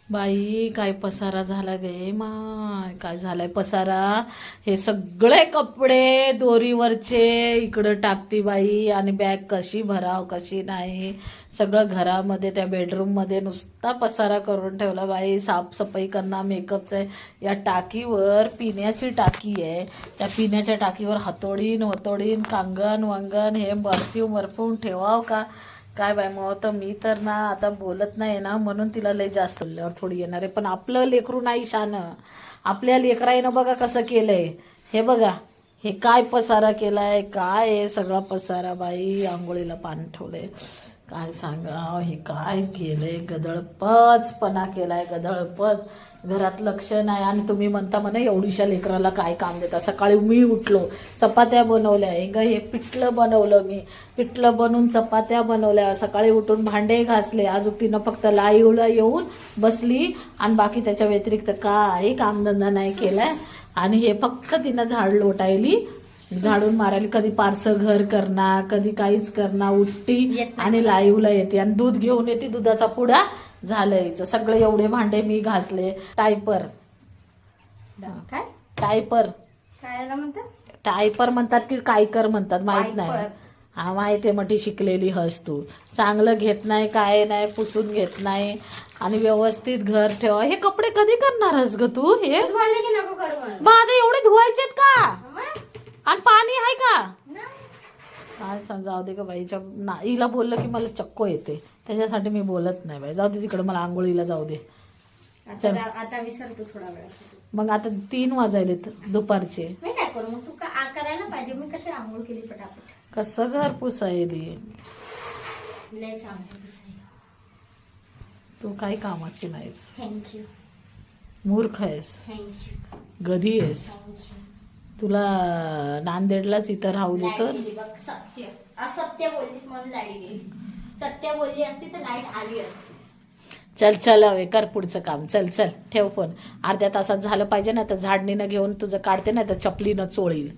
बाई काय पसारा झाला गे माय, काय झालाय पसारा. हे सगळे कपडे दोरीवरचे इकडं टाकती बाई, आणि बॅग कशी भराव कशी नाही. सगळं घरामध्ये त्या बेडरूम मध्ये नुसता पसारा करून ठेवला बाई. साफसफाई करणं मेकअपचं आहे. या टाकीवर पिण्याची टाकी आहे, त्या पिण्याच्या टाकीवर हातोडीन कांगण वांगण हे बर्फ्यूम ठेवाव का काय बाय. मग तर मी तर ना आता बोलत नाही ना, म्हणून तिला लय जास्त बोलल्यावर थोडी येणार आहे. पण आपलं लेकरू नाही शानं. आपल्या लेकराईनं बघा कसं केलंय. हे बघा हे काय पसारा केलाय, काय आहे सगळा पसारा बाई. आंघोळीला पाणी ठेवलंय, काय सांगा. हे काय केलंय, गदळपचपणा केलाय, गदळपच. घरात लक्ष नाही. आणि तुम्ही म्हणता म्हणे एवढीशा लेकराला काय काम देता. सकाळी मी उठलो, चपात्या बनवल्या, हे पिठलं बनवलं, मी पिठलं बनवून चपात्या बनवल्या, सकाळी उठून भांडे घासले. अजून तिनं फक्त लाईव्हला येऊन बसली आणि बाकी त्याच्या व्यतिरिक्त काही कामधंदा नाही केलाय. आणि हे फक्त तिनं झाड लोटायली, झाडून मारायला, कधी पारसं घर करणार, कधी काहीच करणार. उठती आणि लाईव्हला येते आणि दूध घेऊन येते, दुधाचा पुडा झालं यायचं. सगळे एवढे भांडे मी घासले. टायपर काय टायपर काय म्हणतात, टायपर म्हणतात की कायकर म्हणतात माहित नाही. हा माहिती आहे, मठी शिकलेली हस तू. चांगलं घेत नाही, काय नाही, पुसून घेत नाही आणि व्यवस्थित घर ठेवा. हे कपडे कधी करणारच ग तू. हे माझे एवढे धुवायचेत का, आणि पाणी आहे का काय सांग. जाऊ दे का बाईच्या हिला बोललं की मला चक्को येते, त्याच्यासाठी मी बोलत नाही बाई. जाऊ दे तिकडे, मला आंघोळीला जाऊ दे. चल आता विसरतो थोडा वेळ. मग आता 3 वाजायलेत दुपारचे. मी काय करू मग, तू करायला पाहिजे. मी कशी आंघोळ केली पटापट. कसं घर पुसायली, लय चांगलं पुसायला. तू काही कामाची नाहीस, थँक्यू. मूर्ख आहेस, थँक्यू. गधी आहेस. थँक्यू. तुला नांदेडलाच इथं राहू देतो. बघ, सत्य असत्य बोललीस म्हणून लाईट गेली. सत्य बोलली असती तर लाईट आली असती. चल चल हवे कर पुढचं काम. चल चल ठेव फोन. अर्ध्या तासात झालं पाहिजे ना, तर झाडणीनं घेऊन तुझं काढते, ना तर चपलीनं चोळील.